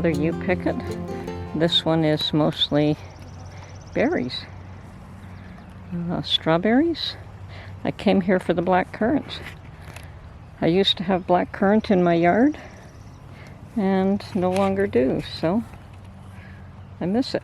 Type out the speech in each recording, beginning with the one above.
whether you pick it. This one is mostly berries. Strawberries. I came here for the black currants. I used to have black currant in my yard and no longer do, so I miss it.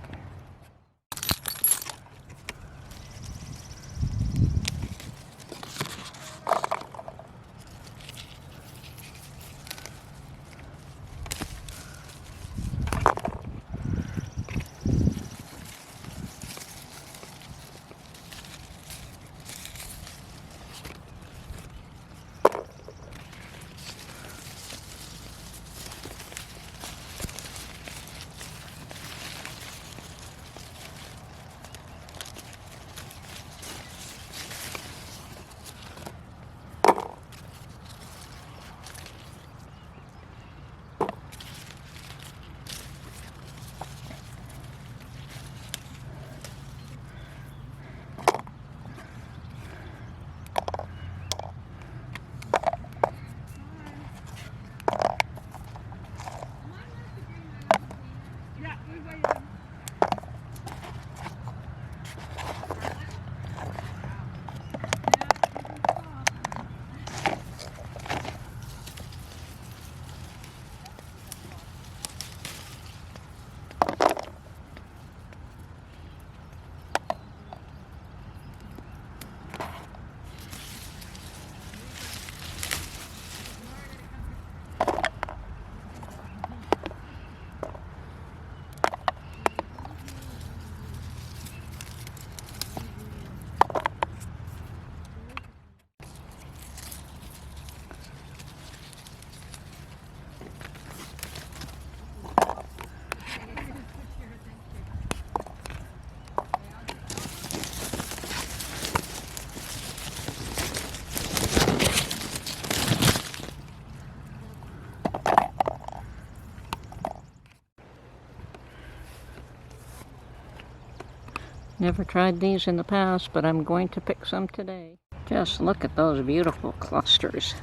Never tried these in the past, but I'm going to pick some today. Just look at those beautiful clusters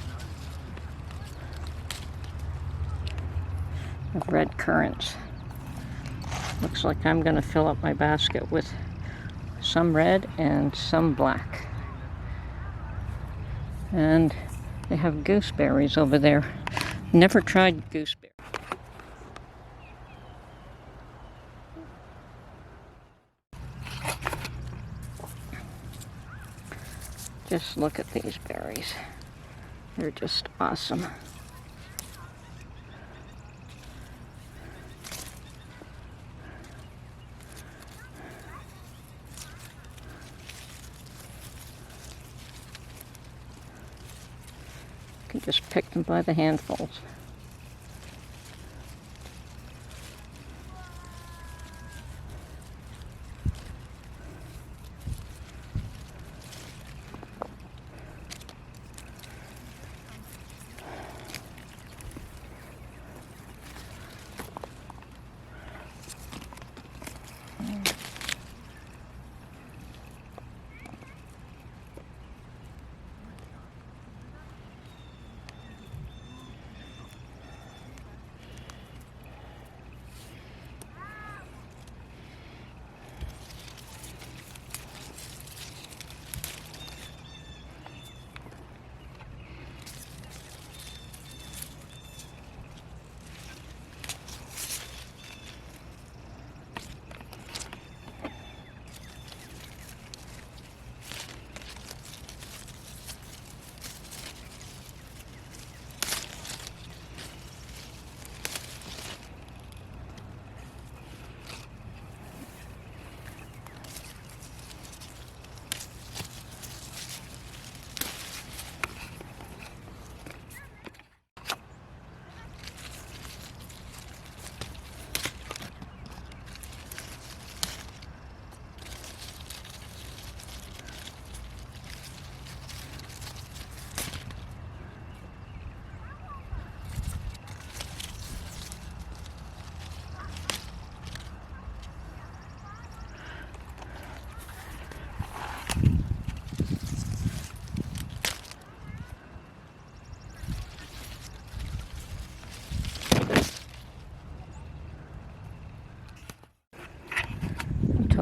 of red currants. Looks like I'm going to fill up my basket with some red and some black. And they have gooseberries over there. Never tried gooseberries. Just look at these berries. They're just awesome. You can just pick them by the handfuls.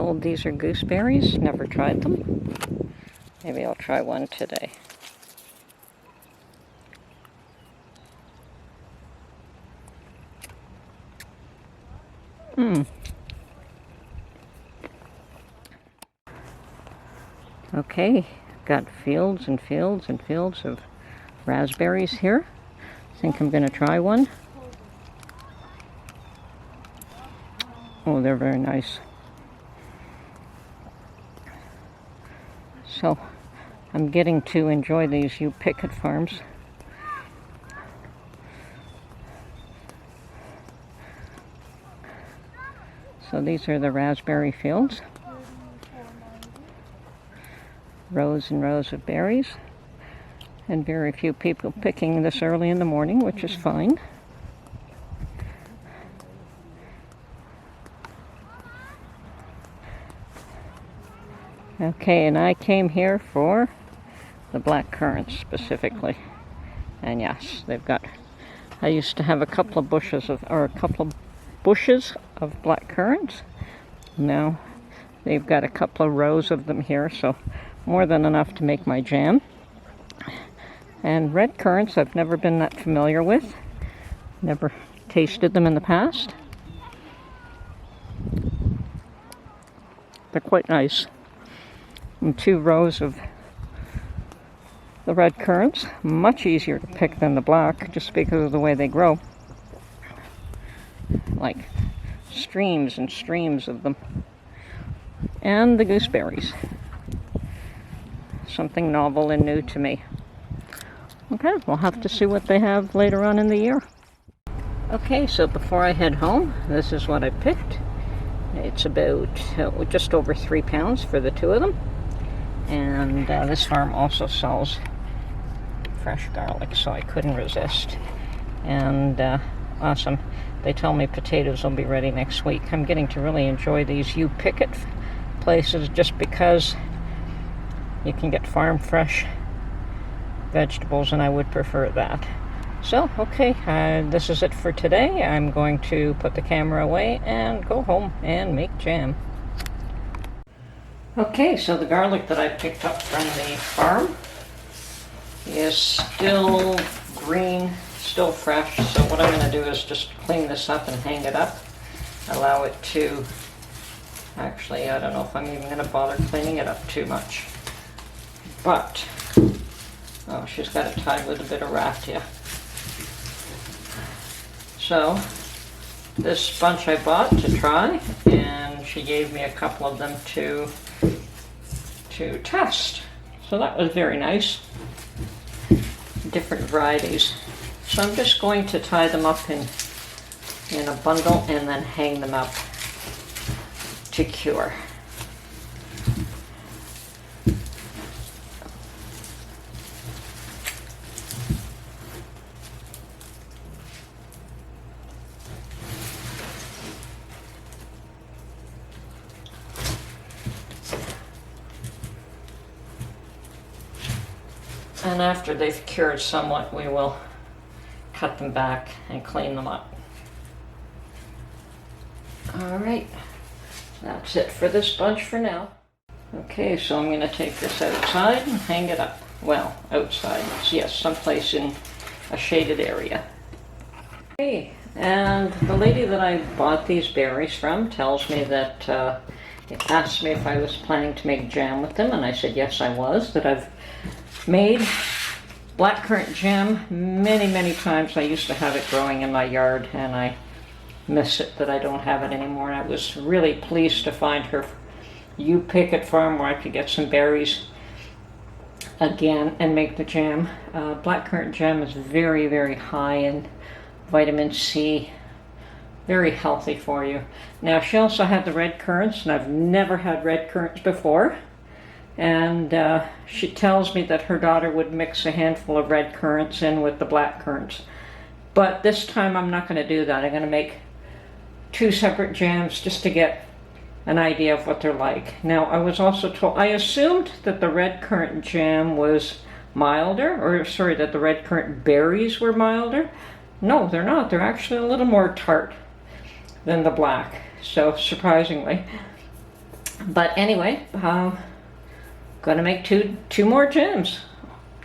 told these are gooseberries. Never tried them. Maybe I'll try one today. Okay, got fields and fields and fields of raspberries here. I think I'm going to try one. Oh, they're very nice. So, I'm getting to enjoy these U-picket farms. So these are the raspberry fields. Rows and rows of berries. And very few people picking this early in the morning, which is fine. Okay, and I came here for the black currants specifically. And yes, they've got, I used to have a couple of bushes of black currants. Now they've got a couple of rows of them here, so more than enough to make my jam. And red currants I've never been that familiar with. Never tasted them in the past. They're quite nice. And 2 rows of the red currants. Much easier to pick than the black, just because of the way they grow. Like streams and streams of them. And the gooseberries. Something novel and new to me. Okay, we'll have to see what they have later on in the year. Okay, so before I head home, this is what I picked. It's about just over 3 pounds for the 2 of them. And this farm also sells fresh garlic, so I couldn't resist. And awesome. They tell me potatoes will be ready next week. I'm getting to really enjoy these U-picket places just because you can get farm fresh vegetables, and I would prefer that. So, okay, this is it for today. I'm going to put the camera away and go home and make jam. Okay, so the garlic that I picked up from the farm is still green, still fresh. So what I'm going to do is just clean this up and hang it up. Allow it to, actually, I don't know if I'm even going to bother cleaning it up too much. But, oh, she's got it tied with a bit of raffia. So, this bunch I bought to try, and she gave me a couple of them to test. So that was very nice. Different varieties. So I'm just going to tie them up in a bundle and then hang them up to cure. And after they've cured somewhat, we will cut them back and clean them up. All right, that's it for this bunch for now. Okay, so I'm going to take this outside and hang it up. Well, outside, yes, someplace in a shaded area. Okay, and the lady that I bought these berries from tells me that, asked me if I was planning to make jam with them, and I said yes, I was, that I've made blackcurrant jam many times. I used to have it growing in my yard, and I miss it that I don't have it anymore. And I was really pleased to find her U-picket farm where I could get some berries again and make the jam. Blackcurrant jam is very high in vitamin C, very healthy for you. Now she also had the red currants, and I've never had red currants before. And she tells me that her daughter would mix a handful of red currants in with the black currants. But this time I'm not going to do that. I'm going to make 2 separate jams just to get an idea of what they're like. Now, I was also told, I assumed that the red currant jam was milder, or sorry, that the red currant berries were milder. No, they're not. They're actually a little more tart than the black. So, surprisingly. But anyway, gonna make two more jams,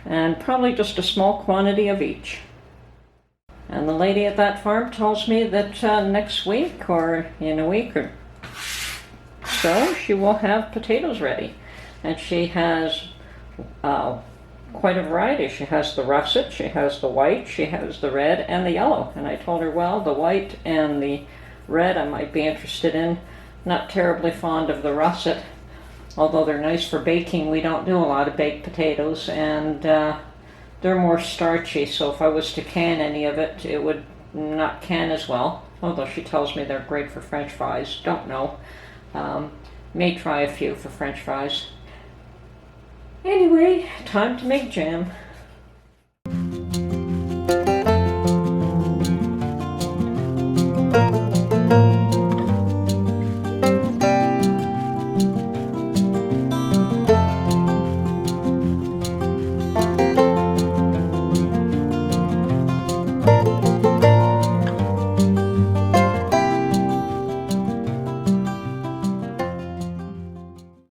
and probably just a small quantity of each. And the lady at that farm tells me that next week or in a week or so she will have potatoes ready. And she has quite a variety. She has the russet, she has the white, she has the red and the yellow. And I told her, well, the white and the red I might be interested in. Not terribly fond of the russet, although they're nice for baking. We don't do a lot of baked potatoes, and they're more starchy, so if I was to can any of it, it would not can as well. Although she tells me they're great for French fries. Don't know. May try a few for French fries. Anyway, time to make jam.